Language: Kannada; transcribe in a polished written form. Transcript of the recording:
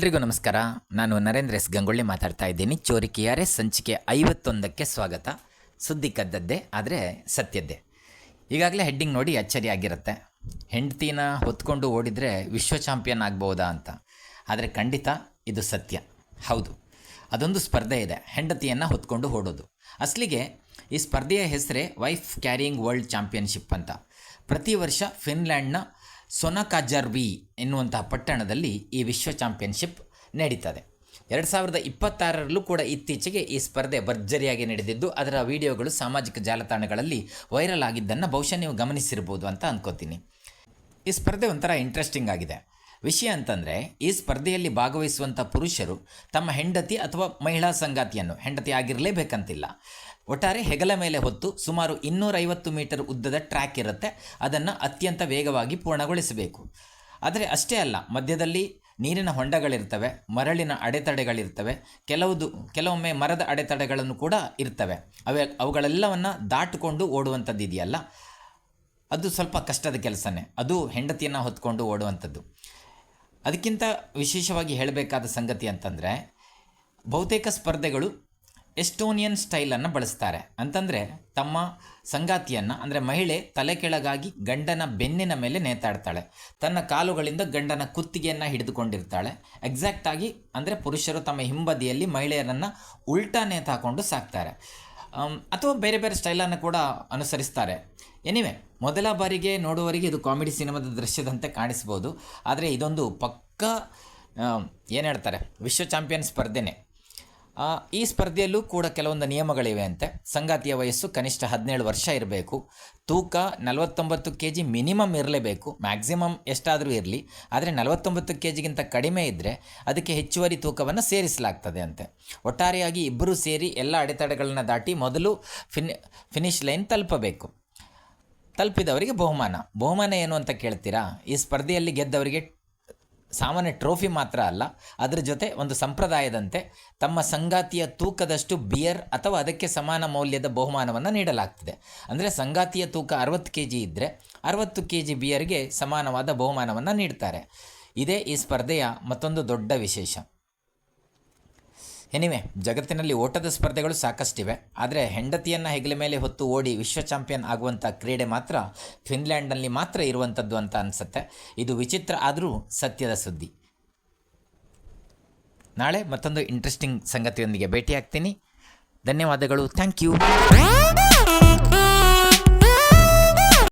ಎಲ್ರಿಗೂ ನಮಸ್ಕಾರ. ನಾನು ನರೇಂದ್ರ ಎಸ್ ಗಂಗೊಳ್ಳಿ ಮಾತಾಡ್ತಾ ಇದ್ದೀನಿ. ಚೋರಿ KRS ಸಂಚಿಕೆ 51ಕ್ಕೆ ಸ್ವಾಗತ. ಸುದ್ದಿ ಕದ್ದದ್ದೇ ಆದರೆ ಸತ್ಯದ್ದೇ. ಈಗಾಗಲೇ ಹೆಡ್ಡಿಂಗ್ ನೋಡಿ ಅಚ್ಚರಿಯಾಗಿರುತ್ತೆ. ಹೆಂಡತಿನ ಹೊತ್ಕೊಂಡು ಓಡಿದರೆ ವಿಶ್ವ ಚಾಂಪಿಯನ್ ಆಗ್ಬೋದಾ ಅಂತ. ಆದರೆ ಖಂಡಿತ ಇದು ಸತ್ಯ. ಹೌದು, ಅದೊಂದು ಸ್ಪರ್ಧೆ ಇದೆ, ಹೆಂಡತಿಯನ್ನು ಹೊತ್ಕೊಂಡು ಓಡೋದು. ಅಸಲಿಗೆ ಈ ಸ್ಪರ್ಧೆಯ ಹೆಸರೇ ವೈಫ್ ಕ್ಯಾರಿಯಿಂಗ್ ವರ್ಲ್ಡ್ ಚಾಂಪಿಯನ್ಶಿಪ್ ಅಂತ. ಪ್ರತಿ ವರ್ಷ ಫಿನ್ಲ್ಯಾಂಡ್ನ ಸೊನಕಾಜರ್ವಿ ಎನ್ನುವಂತಹ ಪಟ್ಟಣದಲ್ಲಿ ಈ ವಿಶ್ವ ಚಾಂಪಿಯನ್ಶಿಪ್ ನಡೀತದೆ. 2026ರಲ್ಲೂ ಕೂಡ ಇತ್ತೀಚೆಗೆ ಈ ಸ್ಪರ್ಧೆ ಭರ್ಜರಿಯಾಗಿ ನಡೆದಿದ್ದು, ಅದರ ವಿಡಿಯೋಗಳು ಸಾಮಾಜಿಕ ಜಾಲತಾಣಗಳಲ್ಲಿ ವೈರಲ್ ಆಗಿದ್ದನ್ನು ಬಹುಶಃ ನೀವು ಗಮನಿಸಿರ್ಬೋದು ಅಂತ ಅಂದ್ಕೋತೀನಿ. ಈ ಸ್ಪರ್ಧೆ ಒಂಥರ ಇಂಟ್ರೆಸ್ಟಿಂಗ್ ಆಗಿದೆ. ವಿಷಯ ಅಂತಂದರೆ, ಈ ಸ್ಪರ್ಧೆಯಲ್ಲಿ ಭಾಗವಹಿಸುವಂಥ ಪುರುಷರು ತಮ್ಮ ಹೆಂಡತಿ ಅಥವಾ ಮಹಿಳಾ ಸಂಗಾತಿಯನ್ನು, ಹೆಂಡತಿ ಆಗಿರಲೇಬೇಕಂತಿಲ್ಲ, ಒಟ್ಟಾರೆ ಹೆಗಲ ಮೇಲೆ ಹೊತ್ತು ಸುಮಾರು 250 ಮೀಟರ್ ಉದ್ದದ ಟ್ರ್ಯಾಕ್ ಇರುತ್ತೆ. ಅದನ್ನು ಅತ್ಯಂತ ವೇಗವಾಗಿ ಪೂರ್ಣಗೊಳಿಸಬೇಕು. ಆದರೆ ಅಷ್ಟೇ ಅಲ್ಲ, ಮಧ್ಯದಲ್ಲಿ ನೀರಿನ ಹೊಂಡಗಳಿರ್ತವೆ, ಮರಳಿನ ಅಡೆತಡೆಗಳಿರ್ತವೆ, ಕೆಲವೊಮ್ಮೆ ಮರದ ಅಡೆತಡೆಗಳನ್ನು ಕೂಡ ಇರ್ತವೆ. ಅವುಗಳೆಲ್ಲವನ್ನು ದಾಟಿಕೊಂಡು ಓಡುವಂಥದ್ದು ಇದೆಯಲ್ಲ, ಅದು ಸ್ವಲ್ಪ ಕಷ್ಟದ ಕೆಲಸನೇ. ಅದು ಹೆಂಡತಿಯನ್ನು ಹೊತ್ಕೊಂಡು ಓಡುವಂಥದ್ದು. ಅದಕ್ಕಿಂತ ವಿಶೇಷವಾಗಿ ಹೇಳಬೇಕಾದ ಸಂಗತಿ ಅಂತಂದರೆ, ಬಹುತೇಕ ಸ್ಪರ್ಧೆಗಳು ಎಸ್ಟೋನಿಯನ್ ಸ್ಟೈಲನ್ನು ಬಳಸ್ತಾರೆ. ಅಂತಂದರೆ ತಮ್ಮ ಸಂಗಾತಿಯನ್ನು, ಅಂದರೆ ಮಹಿಳೆ ತಲೆ ಕೆಳಗಾಗಿ ಗಂಡನ ಬೆನ್ನಿನ ಮೇಲೆ ನೇತಾಡ್ತಾಳೆ, ತನ್ನ ಕಾಲುಗಳಿಂದ ಗಂಡನ ಕುತ್ತಿಗೆಯನ್ನು ಹಿಡಿದುಕೊಂಡಿರ್ತಾಳೆ. ಎಕ್ಸಾಕ್ಟಾಗಿ ಅಂದರೆ ಪುರುಷರು ತಮ್ಮ ಹಿಂಬದಿಯಲ್ಲಿ ಮಹಿಳೆಯರನ್ನು ಉಲ್ಟಾ ನೇತಾಕೊಂಡು ಸಾಕ್ತಾರೆ. ಅಥವಾ ಬೇರೆ ಬೇರೆ ಸ್ಟೈಲನ್ನು ಕೂಡ ಅನುಸರಿಸ್ತಾರೆ. ಎನಿವೆ, ಮೊದಲ ಬಾರಿಗೆ ನೋಡುವವರಿಗೆ ಇದು ಕಾಮಿಡಿ ಸಿನಿಮಾದ ದೃಶ್ಯದಂತೆ ಕಾಣಿಸ್ಬೋದು. ಆದರೆ ಇದೊಂದು ಪಕ್ಕಾ ಏನು ಹೇಳ್ತಾರೆ, ವಿಶ್ವ ಚಾಂಪಿಯನ್ ಸ್ಪರ್ಧೆನೇ. ಈ ಸ್ಪರ್ಧೆಯಲ್ಲೂ ಕೂಡ ಕೆಲವೊಂದು ನಿಯಮಗಳಿವೆ ಅಂತೆ. ಸಂಗಾತಿಯ ವಯಸ್ಸು ಕನಿಷ್ಠ 17 ವರ್ಷ ಇರಬೇಕು. ತೂಕ 49 kg ಮಿನಿಮಮ್ ಇರಲೇಬೇಕು. ಮ್ಯಾಕ್ಸಿಮಮ್ ಎಷ್ಟಾದರೂ ಇರಲಿ, ಆದರೆ 49 kgಗಿಂತ ಕಡಿಮೆ ಇದ್ದರೆ ಅದಕ್ಕೆ ಹೆಚ್ಚುವರಿ ತೂಕವನ್ನು ಸೇರಿಸಲಾಗ್ತದೆ ಅಂತೆ. ಒಟ್ಟಾರೆಯಾಗಿ ಇಬ್ಬರೂ ಸೇರಿ ಎಲ್ಲ ಅಡೆತಡೆಗಳನ್ನು ದಾಟಿ ಮೊದಲು ಫಿನಿಶ್ ಲೈನ್ ತಲುಪಬೇಕು. ತಲುಪಿದವರಿಗೆ ಬಹುಮಾನ ಏನು ಅಂತ ಕೇಳ್ತೀರಾ? ಈ ಸ್ಪರ್ಧೆಯಲ್ಲಿ ಗೆದ್ದವರಿಗೆ ಸಾಮಾನ್ಯ ಟ್ರೋಫಿ ಮಾತ್ರ ಅಲ್ಲ, ಅದರ ಜೊತೆ ಒಂದು ಸಂಪ್ರದಾಯದಂತೆ ತಮ್ಮ ಸಂಗಾತಿಯ ತೂಕದಷ್ಟು ಬಿಯರ್ ಅಥವಾ ಅದಕ್ಕೆ ಸಮಾನ ಮೌಲ್ಯದ ಬಹುಮಾನವನ್ನು ನೀಡಲಾಗ್ತದೆ. ಅಂದರೆ ಸಂಗಾತಿಯ ತೂಕ 60 kg ಇದ್ದರೆ 60 kg ಬಿಯರ್ಗೆ ಸಮಾನವಾದ ಬಹುಮಾನವನ್ನು ನೀಡ್ತಾರೆ. ಇದೇ ಈ ಸ್ಪರ್ಧೆಯ ಮತ್ತೊಂದು ದೊಡ್ಡ ವಿಶೇಷ. ಎನಿವೆ, ಜಗತ್ತಿನಲ್ಲಿ ಓಟದ ಸ್ಪರ್ಧೆಗಳು ಸಾಕಷ್ಟಿವೆ, ಆದರೆ ಹೆಂಡತಿಯನ್ನು ಹೆಗಲ ಮೇಲೆ ಹೊತ್ತು ಓಡಿ ವಿಶ್ವ ಚಾಂಪಿಯನ್ ಆಗುವಂಥ ಕ್ರೀಡೆ ಮಾತ್ರ ಫಿನ್ಲ್ಯಾಂಡ್ನಲ್ಲಿ ಮಾತ್ರ ಇರುವಂಥದ್ದು ಅಂತ ಅನಿಸುತ್ತೆ. ಇದು ವಿಚಿತ್ರ ಆದರೂ ಸತ್ಯದ ಸುದ್ದಿ. ನಾಳೆ ಮತ್ತೊಂದು ಇಂಟ್ರೆಸ್ಟಿಂಗ್ ಸಂಗತಿಯೊಂದಿಗೆ ಭೇಟಿಯಾಗ್ತೀನಿ. ಧನ್ಯವಾದಗಳು. Thank you.